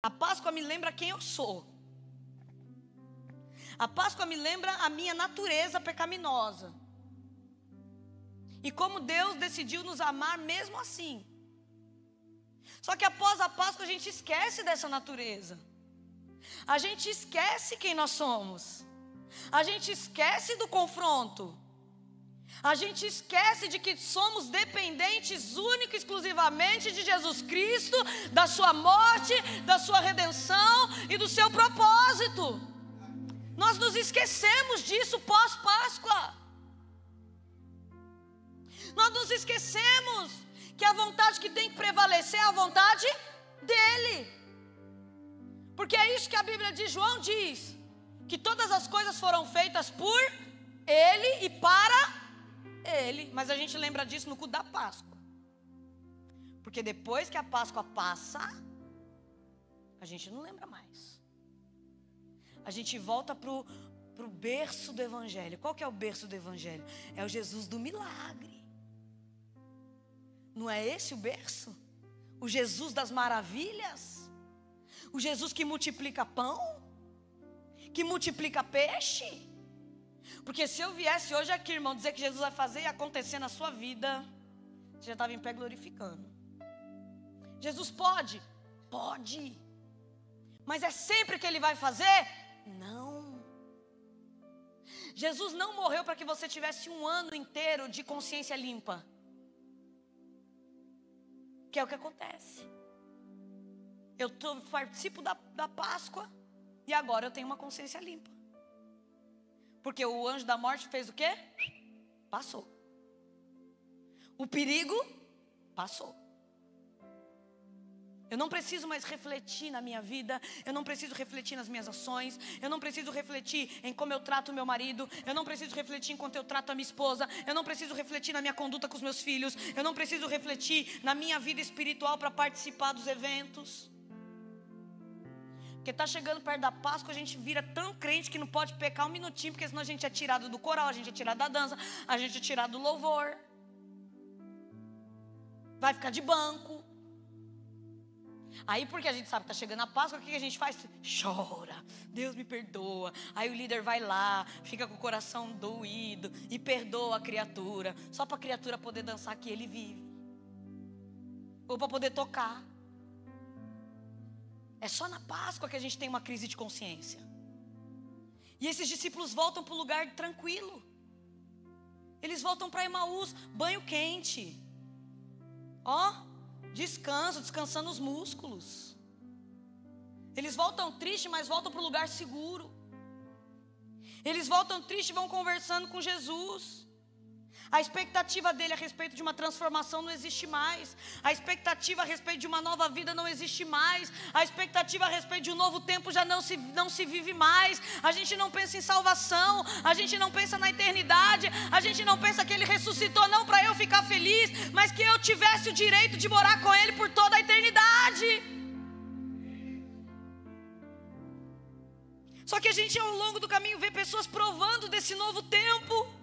A Páscoa me lembra quem eu sou. A Páscoa me lembra a minha natureza pecaminosa. E como Deus decidiu nos amar mesmo assim. Só que após a Páscoa a gente esquece dessa natureza. A gente esquece quem nós somos. A gente esquece do confronto. A gente esquece de que somos dependentes única e exclusivamente de Jesus Cristo, da sua morte, da sua redenção e do seu propósito. Nós nos esquecemos disso pós-Páscoa. Nós nos esquecemos que a vontade que tem que prevalecer é a vontade dele. Porque é isso que a Bíblia de João diz, que todas as coisas foram feitas por ele e para ele. Mas a gente lembra disso no culto da Páscoa. Porque depois que a Páscoa passa, a gente não lembra mais. A gente volta para o berço do Evangelho. Qual que é o berço do Evangelho? É o Jesus do milagre. Não é esse o berço? O Jesus das maravilhas? O Jesus que multiplica pão? Que multiplica peixe? Porque se eu viesse hoje aqui, irmão, dizer que Jesus vai fazer e acontecer na sua vida, você já estava em pé glorificando. Jesus pode? Pode. Mas é sempre que ele vai fazer? Não. Jesus não morreu para que você tivesse um ano inteiro de consciência limpa. Que é o que acontece. Eu participo da Páscoa e agora eu tenho uma consciência limpa. Porque o anjo da morte fez o quê? Passou. O perigo passou. Eu não preciso mais refletir na minha vida. Eu não preciso refletir nas minhas ações. Eu não preciso refletir em como eu trato o meu marido. Eu não preciso refletir enquanto eu trato a minha esposa. Eu não preciso refletir na minha conduta com os meus filhos. Eu não preciso refletir na minha vida espiritual para participar dos eventos. Porque está chegando perto da Páscoa, a gente vira tão crente que não pode pecar um minutinho, porque senão a gente é tirado do coral, a gente é tirado da dança, a gente é tirado do louvor. Vai ficar de banco. Aí porque a gente sabe que está chegando a Páscoa, o que a gente faz? Chora, Deus me perdoa. Aí o líder vai lá, fica com o coração doído e perdoa a criatura, só para a criatura poder dançar que ele vive, ou para poder tocar. É só na Páscoa que a gente tem uma crise de consciência. E esses discípulos voltam para o lugar tranquilo. Eles voltam para Emaús, banho quente. Descanso, descansando os músculos. Eles voltam tristes, mas voltam para o lugar seguro. Eles voltam tristes e vão conversando com Jesus. A expectativa dele a respeito de uma transformação não existe mais. A expectativa a respeito de uma nova vida não existe mais. A expectativa a respeito de um novo tempo já não se vive mais. A gente não pensa em salvação. A gente não pensa na eternidade. A gente não pensa que ele ressuscitou não para eu ficar feliz, mas que eu tivesse o direito de morar com ele por toda a eternidade. Só que a gente ao longo do caminho vê pessoas provando desse novo tempo.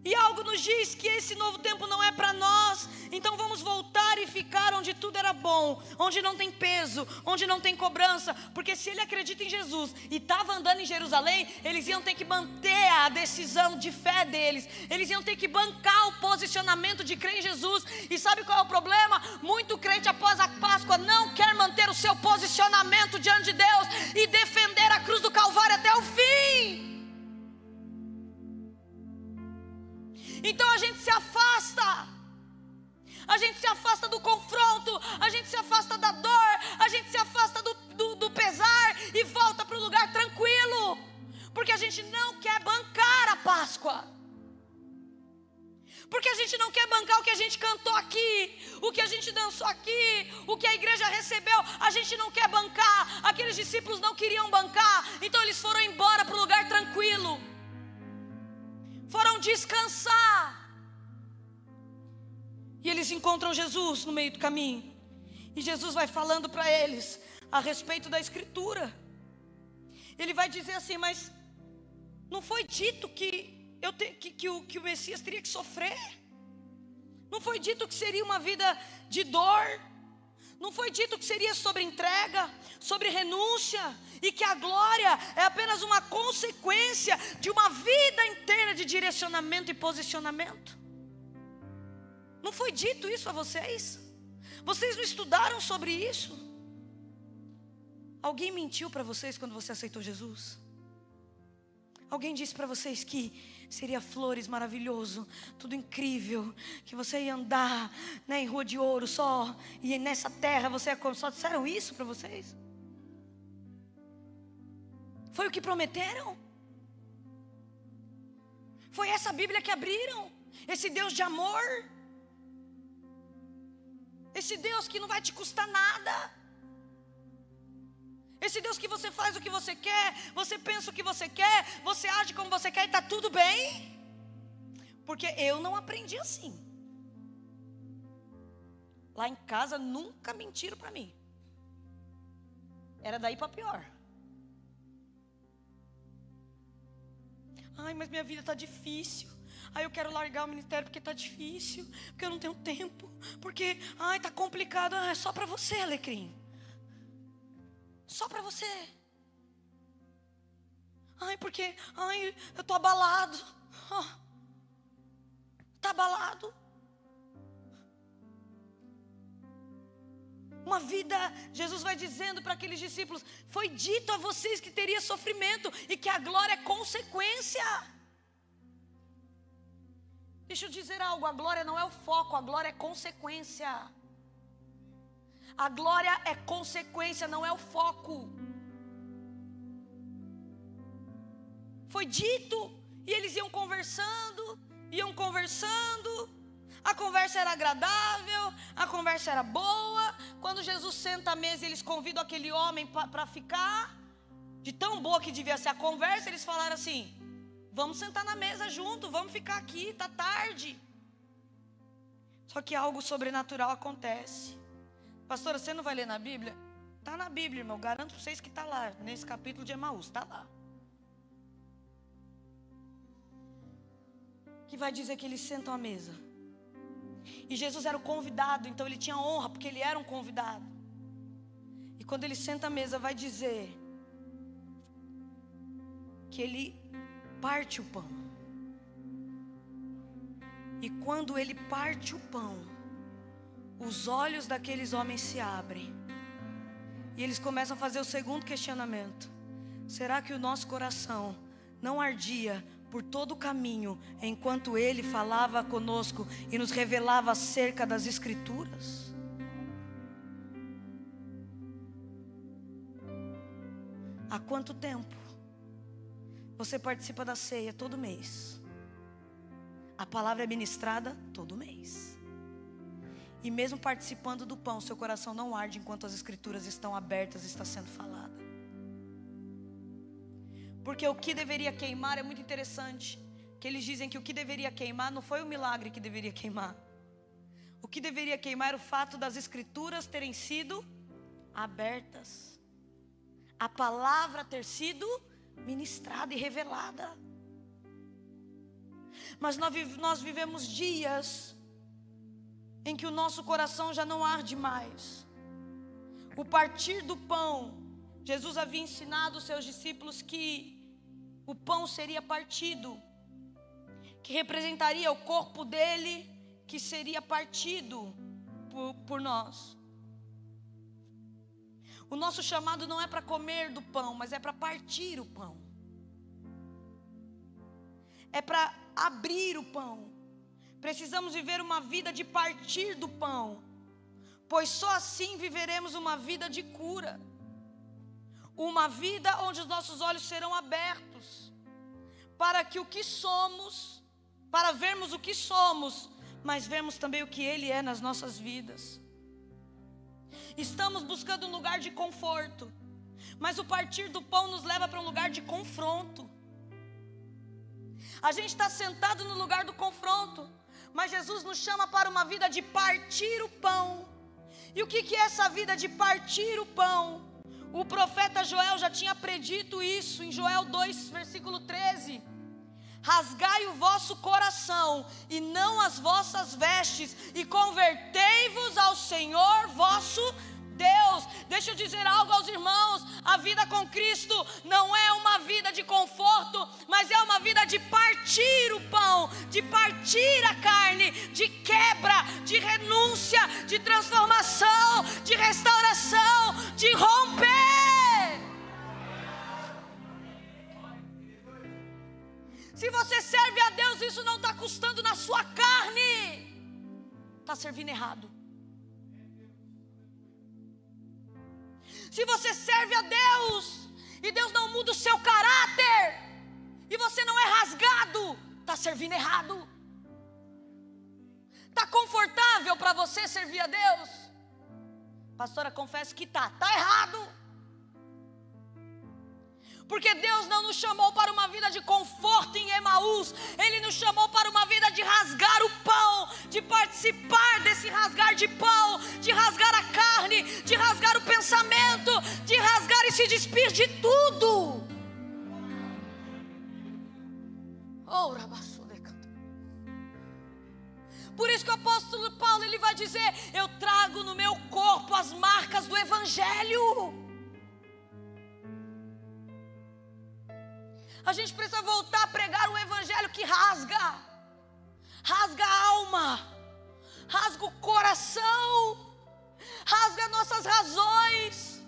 E algo nos diz que esse novo tempo não é para nós. Então vamos voltar e ficar onde tudo era bom, onde não tem peso, onde não tem cobrança. Porque se ele acredita em Jesus e estava andando em Jerusalém, eles iam ter que manter a decisão de fé deles. Eles iam ter que bancar o posicionamento de crer em Jesus. E sabe qual é o problema? Muito crente após a Páscoa não quer manter o seu posicionamento diante de Deus e defender a cruz do Calvário até o fim. Então a gente se afasta. A gente se afasta do confronto. A gente se afasta da dor. A gente se afasta do pesar e volta para o lugar tranquilo. Porque a gente não quer bancar a Páscoa. Porque a gente não quer bancar o que a gente cantou aqui, o que a gente dançou aqui, o que a igreja recebeu. A gente não quer bancar. Aqueles discípulos não queriam bancar. Então eles foram embora para o lugar tranquilo. Foram descansar. E eles encontram Jesus no meio do caminho. E Jesus vai falando para eles a respeito da Escritura. Ele vai dizer assim: mas não foi dito que o Messias teria que sofrer? Não foi dito que seria uma vida de dor? Não foi dito que seria sobre entrega, sobre renúncia, e que a glória é apenas uma consequência de uma vida inteira de direcionamento e posicionamento. Não foi dito isso a vocês? Vocês não estudaram sobre isso? Alguém mentiu para vocês quando você aceitou Jesus? Alguém disse para vocês que seria flores, maravilhoso, tudo incrível, que você ia andar, né, em rua de ouro só, e nessa terra você ia comer? Só disseram isso para vocês? Foi o que prometeram? Foi essa Bíblia que abriram? Esse Deus de amor? Esse Deus que não vai te custar nada? Esse Deus que você faz o que você quer, você pensa o que você quer, você age como você quer e está tudo bem? Porque eu não aprendi assim. Lá em casa nunca mentiram para mim. Era daí para pior. Ai, mas minha vida está difícil. Ai, eu quero largar o ministério porque está difícil, porque eu não tenho tempo, porque, ai, está complicado. Ah, é só para você, Alecrim. Só para você. Ai, porque, ai, eu estou abalado. Está abalado. Uma vida, Jesus vai dizendo para aqueles discípulos: foi dito a vocês que teria sofrimento e que a glória é consequência. Deixa eu dizer algo, a glória não é o foco, a glória é consequência. A glória é consequência, não é o foco. Foi dito, e eles iam conversando, a conversa era agradável, a conversa era boa. Quando Jesus senta à mesa, eles convidam aquele homem para ficar. De tão boa que devia ser a conversa, eles falaram assim: vamos sentar na mesa junto, vamos ficar aqui, está tarde. Só que algo sobrenatural acontece. Pastora, você não vai ler na Bíblia? Está na Bíblia, irmão, garanto para vocês que está lá, nesse capítulo de Emaús, está lá. Que vai dizer que eles sentam à mesa. E Jesus era o convidado, então ele tinha honra, porque ele era um convidado. E quando ele senta à mesa, vai dizer que ele parte o pão. E quando ele parte o pão, os olhos daqueles homens se abrem. E eles começam a fazer o segundo questionamento: será que o nosso coração não ardia por todo o caminho, enquanto Ele falava conosco e nos revelava acerca das Escrituras? Há quanto tempo você participa da ceia todo mês? A palavra é ministrada todo mês. E mesmo participando do pão, seu coração não arde enquanto as Escrituras estão abertas e está sendo falada. Porque o que deveria queimar é muito interessante, que eles dizem que o que deveria queimar não foi o milagre que deveria queimar. O que deveria queimar era o fato das Escrituras terem sido abertas, a palavra ter sido ministrada e revelada. Mas nós vivemos dias em que o nosso coração já não arde mais. O partir do pão, Jesus havia ensinado os seus discípulos que o pão seria partido, que representaria o corpo dele, que seria partido por nós. O nosso chamado não é para comer do pão, mas é para partir o pão. É para abrir o pão. Precisamos viver uma vida de partir do pão, pois só assim viveremos uma vida de cura. Uma vida onde os nossos olhos serão abertos para que o que somos, para vermos o que somos, mas vermos também o que Ele é nas nossas vidas. Estamos buscando um lugar de conforto, mas o partir do pão nos leva para um lugar de confronto. A gente está sentado no lugar do confronto, mas Jesus nos chama para uma vida de partir o pão. E o que é essa vida de partir o pão? O profeta Joel já tinha predito isso em Joel 2, versículo 13. Rasgai o vosso coração e não as vossas vestes, e convertei-vos ao Senhor vosso Deus, deixa eu dizer algo aos irmãos: a vida com Cristo não é uma vida de conforto, mas é uma vida de partir o pão, de partir a carne, de quebra, de renúncia, de transformação, de restauração, de romper. Se você serve a Deus, isso não está custando na sua carne, está servindo errado. Se você serve a Deus e Deus não muda o seu caráter e você não é rasgado, está servindo errado. Está confortável para você servir a Deus? Pastora, confesso que está errado. Porque Deus não nos chamou para uma vida de conforto em Emaús. Ele nos chamou para uma vida de rasgar o pão, de participar desse rasgar de pão, de rasgar a carne, de rasgar o pensamento, de rasgar e se despir de tudo. Por isso que o apóstolo Paulo, ele vai dizer: eu trago no meu corpo as marcas do Evangelho. A gente precisa voltar a pregar um evangelho que rasga a alma, rasga o coração, rasga nossas razões.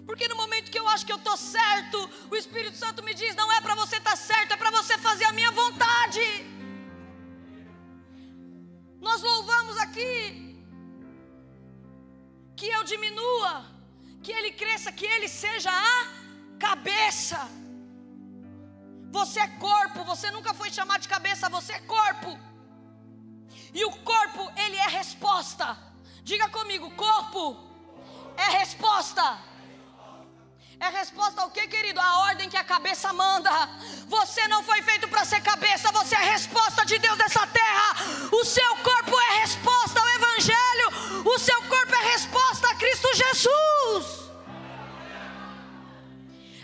Porque no momento que eu acho que eu estou certo, o Espírito Santo me diz: não é para você estar certo, é para você fazer a minha vontade. Nós louvamos aqui que eu diminua, que Ele cresça, que Ele seja a cabeça. Você é corpo, você nunca foi chamado de cabeça, você é corpo. E o corpo, ele é resposta. Diga comigo: corpo é resposta. É resposta ao que, querido? A ordem que a cabeça manda. Você não foi feito para ser cabeça, você é a resposta de Deus nessa terra. O seu corpo é resposta ao Evangelho. O seu corpo é resposta a Cristo Jesus.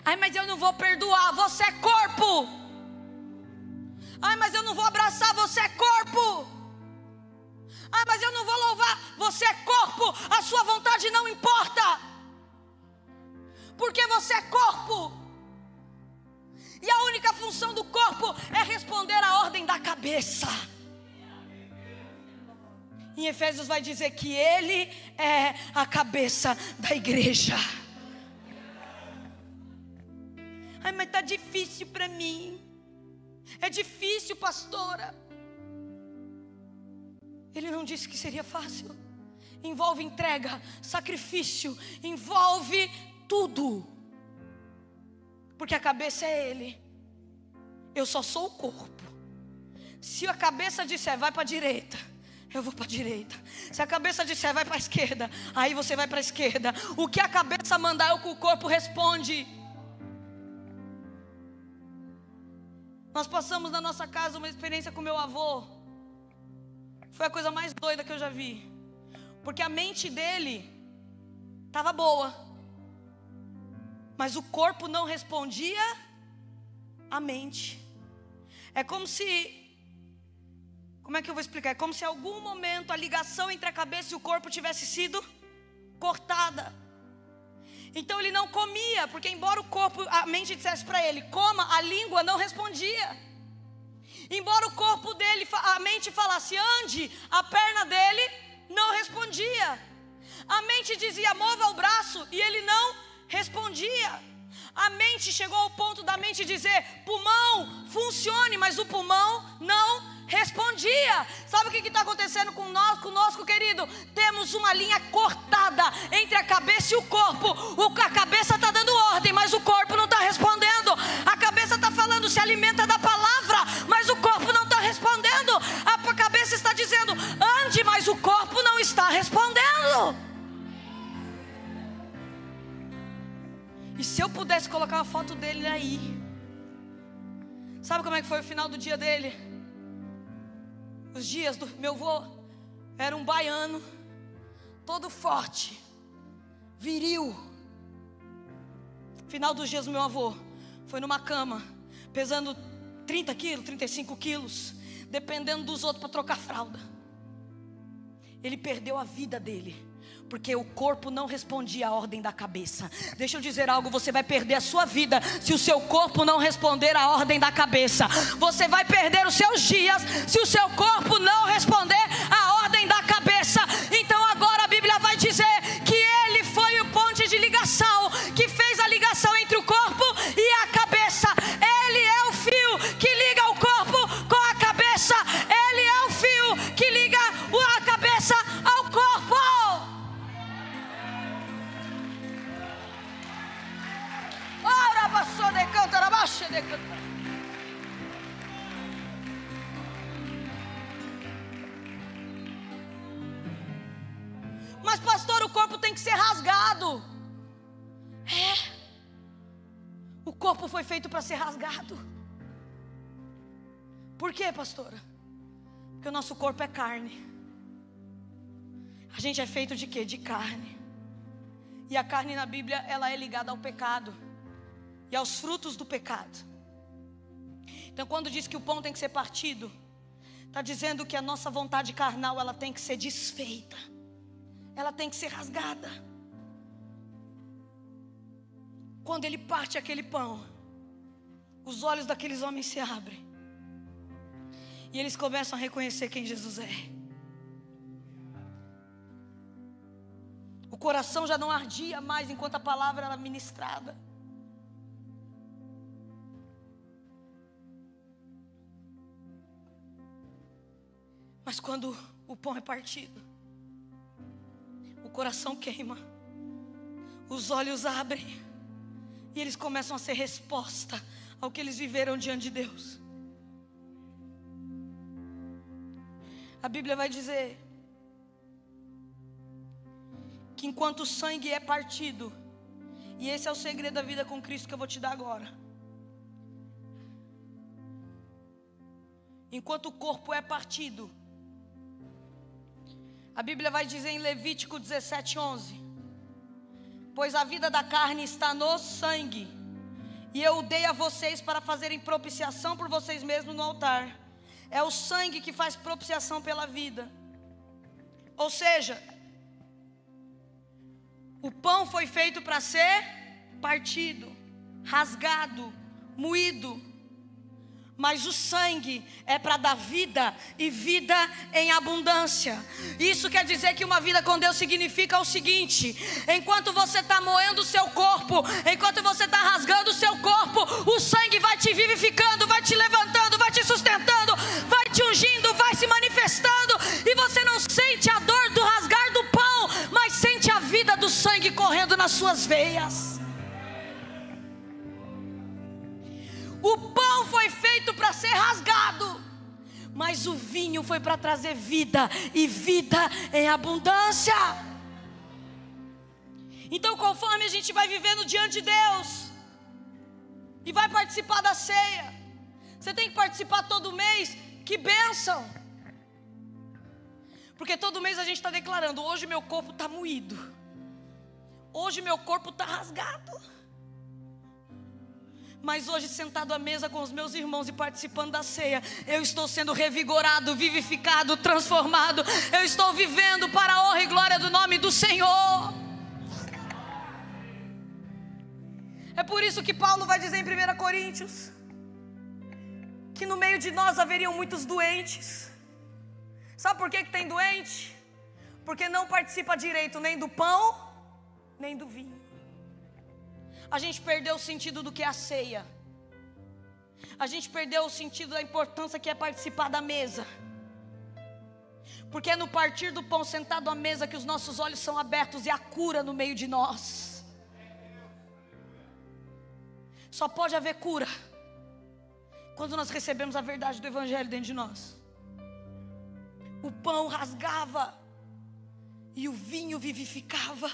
Ai, mas eu não vou perdoar, você é corpo. Ai, mas eu não vou abraçar, você é corpo. Ai, mas eu não vou louvar, você é corpo. A sua vontade não importa, porque você é corpo. E a única função do corpo é responder à ordem da cabeça. Em Efésios vai dizer que Ele é a cabeça da igreja. Ai, mas está difícil para mim. É difícil, pastora. Ele não disse que seria fácil. Envolve entrega, sacrifício, envolve tudo. Porque a cabeça é Ele. Eu só sou o corpo. Se a cabeça disser vai para a direita, eu vou para a direita. Se a cabeça disser vai para a esquerda, aí você vai para a esquerda. O que a cabeça mandar é o que o corpo responde. Nós passamos na nossa casa uma experiência com meu avô. Foi a coisa mais doida que eu já vi. Porque a mente dele estava boa, mas o corpo não respondia à mente. É como se... Como é que eu vou explicar? É como se em algum momento a ligação entre a cabeça e o corpo tivesse sido cortada. Então ele não comia, porque embora o corpo, a mente dissesse para ele coma, a língua não respondia. Embora o corpo dele, a mente falasse ande, a perna dele não respondia. A mente dizia mova o braço e ele não respondia. A mente chegou ao ponto da mente dizer pulmão, funcione, mas o pulmão não respondia. Sabe o que está acontecendo conosco, querido? Temos uma linha cortada entre a cabeça e o corpo. A cabeça está dando ordem, mas o corpo não está respondendo. A cabeça está falando, se alimenta da palavra, mas o corpo não está respondendo. A cabeça está dizendo ande, mas o corpo não está respondendo. E se eu pudesse colocar uma foto dele aí, sabe como é que foi o final do dia dele? Os dias do meu avô, era um baiano, todo forte, viril. Final dos dias do meu avô, foi numa cama, pesando 30 quilos, 35 quilos, dependendo dos outros para trocar fralda. Ele perdeu a vida dele, Porque o corpo não respondia à ordem da cabeça. Deixa eu dizer algo, você vai perder a sua vida se o seu corpo não responder à ordem da cabeça. Você vai perder os seus dias se o seu corpo não responder à ordem da cabeça. Então agora a Bíblia vai dizer que ele foi o ponte de ligação, que fez a ligação entre o corpo e a cabeça. Ele é o fio que liga o corpo com a cabeça. Ele é o fio que liga a cabeça ao corpo. Ora, passou de canto, era baixa de canto. Mas pastor, o corpo tem que ser rasgado. O corpo foi feito para ser rasgado. Por quê, pastora? Porque o nosso corpo é carne. A gente é feito de quê? De carne. E a carne na Bíblia, ela é ligada ao pecado e aos frutos do pecado. Então quando diz que o pão tem que ser partido, está dizendo que a nossa vontade carnal, ela tem que ser desfeita. Ela tem que ser rasgada. Quando ele parte aquele pão, os olhos daqueles homens se abrem. E eles começam a reconhecer quem Jesus é. O coração já não ardia mais enquanto a palavra era ministrada. Mas quando o pão é partido, o coração queima, os olhos abrem, e eles começam a ser resposta ao que eles viveram diante de Deus. A Bíblia vai dizer que enquanto o sangue é partido, e esse é o segredo da vida com Cristo que eu vou te dar agora. Enquanto o corpo é partido, a Bíblia vai dizer em Levítico 17:11: pois a vida da carne está no sangue, e eu o dei a vocês para fazerem propiciação por vocês mesmos no altar. É o sangue que faz propiciação pela vida. Ou seja, o pão foi feito para ser partido, rasgado, moído. Mas o sangue é para dar vida e vida em abundância. Isso quer dizer que uma vida com Deus significa o seguinte: enquanto você está moendo o seu corpo, enquanto você está rasgando o seu corpo, o sangue vai te vivificando, vai te levantando, vai te sustentando, vai te ungindo, vai se manifestando. E você não sente a dor do rasgar do pão, mas sente a vida do sangue correndo nas suas veias. O pão foi feito para ser rasgado, mas o vinho foi para trazer vida e vida em abundância. Então, conforme a gente vai vivendo diante de Deus e vai participar da ceia, você tem que participar todo mês. Que bênção! Porque todo mês a gente está declarando: hoje meu corpo está moído, hoje meu corpo está rasgado. Mas hoje, sentado à mesa com os meus irmãos e participando da ceia, eu estou sendo revigorado, vivificado, transformado. Eu estou vivendo para a honra e glória do nome do Senhor. É por isso que Paulo vai dizer em 1 Coríntios que no meio de nós haveriam muitos doentes. Sabe por que tem doente? Porque não participa direito nem do pão, nem do vinho. A gente perdeu o sentido do que é a ceia. A gente perdeu o sentido da importância que é participar da mesa. Porque é no partir do pão, sentado à mesa, que os nossos olhos são abertos e há cura no meio de nós. Só pode haver cura quando nós recebemos a verdade do Evangelho dentro de nós. O pão rasgava e o vinho vivificava.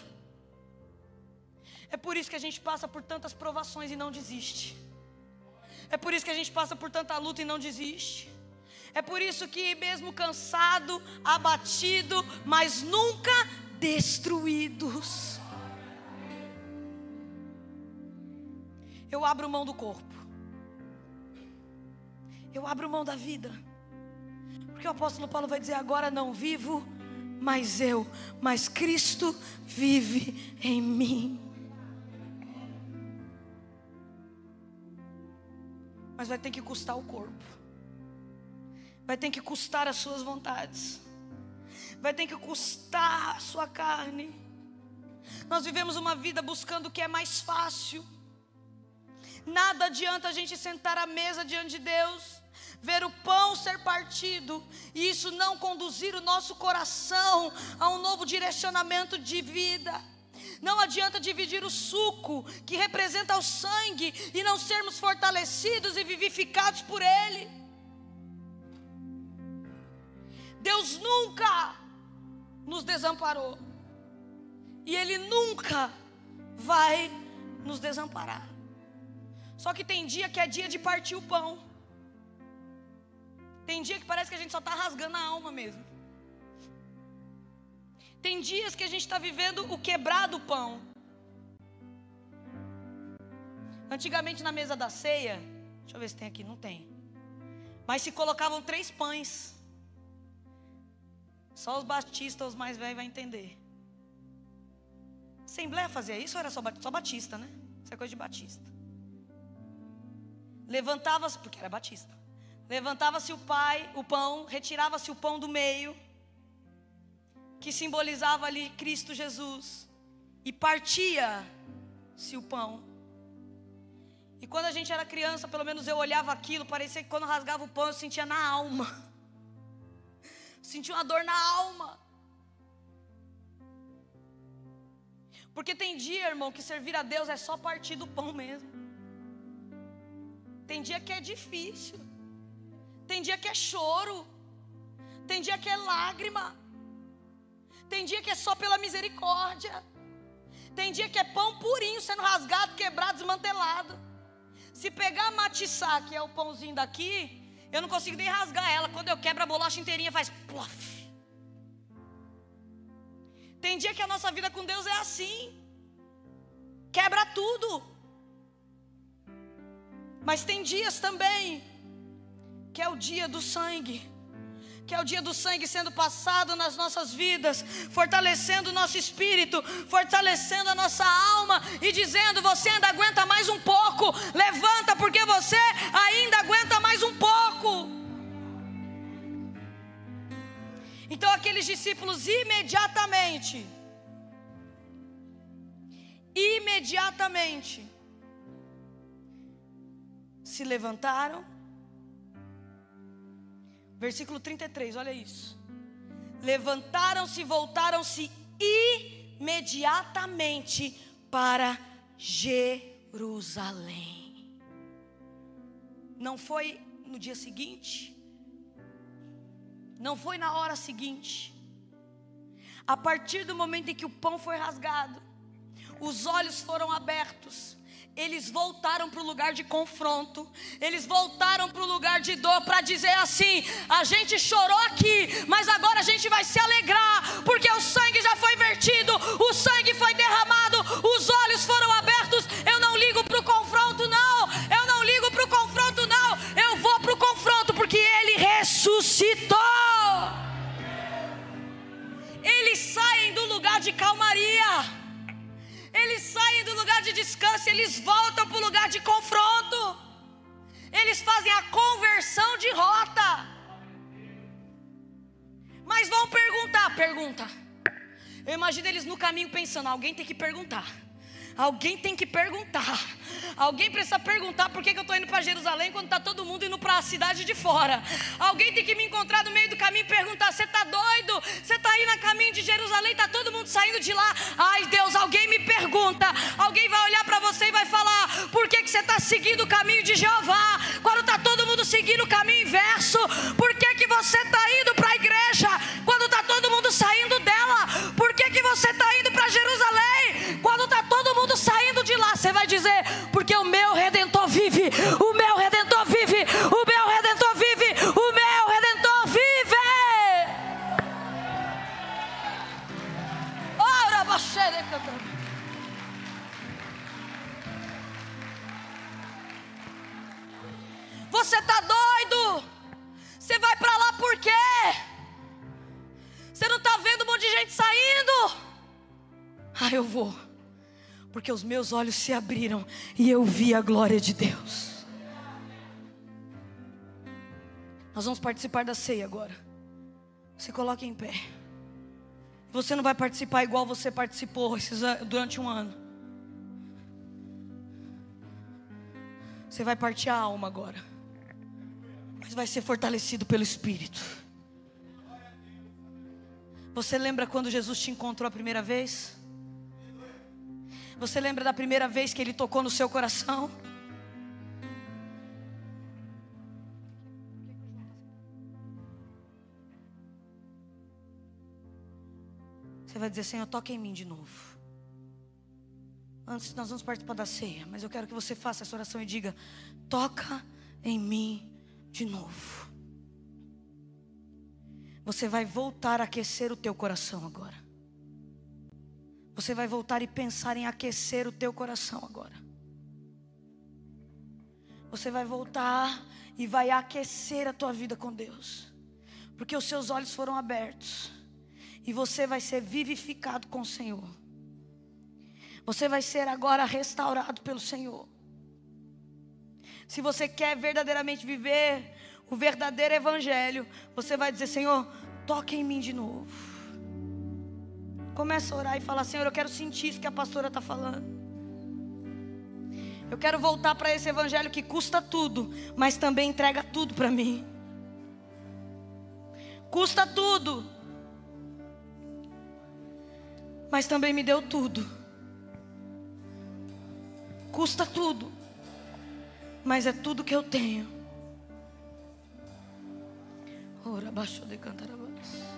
É por isso que a gente passa por tantas provações e não desiste. É por isso que a gente passa por tanta luta e não desiste. É por isso que mesmo cansado, abatido, mas nunca destruídos, eu abro mão do corpo. Eu abro mão da vida. Porque o apóstolo Paulo vai dizer: agora não vivo mas Cristo vive em mim. Mas vai ter que custar o corpo, vai ter que custar as suas vontades, vai ter que custar a sua carne. Nós vivemos uma vida buscando o que é mais fácil. Nada adianta a gente sentar à mesa diante de Deus, ver o pão ser partido, e isso não conduzir o nosso coração a um novo direcionamento de vida. Não adianta dividir o suco, que representa o sangue, e não sermos fortalecidos e vivificados por Ele. Deus nunca nos desamparou, e Ele nunca vai nos desamparar. Só que tem dia que é dia de partir o pão. Tem dia que parece que a gente só está rasgando a alma mesmo. Tem dias que a gente está vivendo o quebrar do pão. Antigamente na mesa da ceia, deixa eu ver se tem aqui, não tem, mas se colocavam 3 pães. Só os batistas, os mais velhos, vão entender. Assembleia fazia isso ou era só batista, né? Isso é coisa de batista. Levantava-se, porque era batista, levantava-se o pão, retirava-se o pão do meio, que simbolizava ali Cristo Jesus, e partia-se o pão. E quando a gente era criança, pelo menos eu olhava aquilo, parecia que quando rasgava o pão eu sentia na alma, sentia uma dor na alma. Porque tem dia, irmão, que servir a Deus é só partir do pão mesmo. Tem dia que é difícil, tem dia que é choro, tem dia que é lágrima, tem dia que é só pela misericórdia, tem dia que é pão purinho sendo rasgado, quebrado, desmantelado. Se pegar matiçá, que é o pãozinho daqui, eu não consigo nem rasgar ela. Quando eu quebro a bolacha inteirinha faz plof. Tem dia que a nossa vida com Deus é assim, quebra tudo. Mas tem dias também que é o dia do sangue, que é o dia do sangue sendo passado nas nossas vidas, fortalecendo o nosso espírito, fortalecendo a nossa alma e dizendo: você ainda aguenta mais um pouco, levanta porque você ainda aguenta mais um pouco. Então aqueles discípulos imediatamente se levantaram. Versículo 33, olha isso. Levantaram-se e voltaram-se imediatamente para Jerusalém. Não foi no dia seguinte, não foi na hora seguinte. A partir do momento em que o pão foi rasgado, os olhos foram abertos, eles voltaram para o lugar de confronto, eles voltaram para o lugar de dor, para dizer assim: a gente chorou aqui, mas agora a gente vai se alegrar, porque o sangue já foi vertido, o sangue foi derramado, os olhos foram abertos. Eu não ligo para o confronto não, eu não ligo para o confronto não, eu vou para o confronto, porque Ele ressuscitou. Eles saem do lugar de calmaria, eles saem do lugar de descanso, eles voltam para o lugar de confronto, eles fazem a conversão de rota. Mas vão pergunta. Eu imagino eles no caminho pensando: alguém tem que perguntar, alguém tem que perguntar, alguém precisa perguntar por que eu estou indo para Jerusalém quando está todo mundo indo para a cidade de fora. Alguém tem que me encontrar no meio do caminho e perguntar: você está doido? Você está indo a caminho de Jerusalém, está todo mundo saindo de lá. Ai Deus, alguém me pergunta. Alguém vai olhar para você e vai falar: por que você está seguindo o caminho de Jeová quando está todo mundo seguindo o caminho inverso? Por que você está indo para a igreja quando está todo mundo saindo dela? Por que você está indo para Jerusalém quando está todo mundo saindo de lá? Você vai dizer: porque o meu Redentor vive, o meu Redentor vive, o meu Redentor vive, o meu Redentor vive. Ora, baixere cantando. Você está doido? Você vai para lá por quê? Você não está vendo o monte Ah, eu vou, porque os meus olhos se abriram e eu vi a glória de Deus. Nós vamos participar da ceia agora. Se coloque em pé. Você não vai participar igual você participou durante um ano. Você vai partir a alma agora, mas vai ser fortalecido pelo Espírito. Você lembra quando Jesus te encontrou a primeira vez? Você lembra da primeira vez que Ele tocou no seu coração? Você vai dizer: Senhor, toca em mim de novo. Antes nós vamos participar da ceia, mas eu quero que você faça essa oração e diga: toca em mim de novo. Você vai voltar a aquecer o teu coração agora. Você vai voltar e pensar em aquecer o teu coração agora. Você vai voltar e vai aquecer a tua vida com Deus, porque os seus olhos foram abertos e você vai ser vivificado com o Senhor. Você vai ser agora restaurado pelo Senhor. Se você quer verdadeiramente viver o verdadeiro evangelho, você vai dizer: Senhor, toca em mim de novo. Começa a orar e falar: Senhor, eu quero sentir isso que a pastora está falando. Eu quero voltar para esse evangelho que custa tudo, mas também entrega tudo para mim. Custa tudo, mas também me deu tudo. Custa tudo, mas é tudo que eu tenho. Ora, baixo de cantar a voz.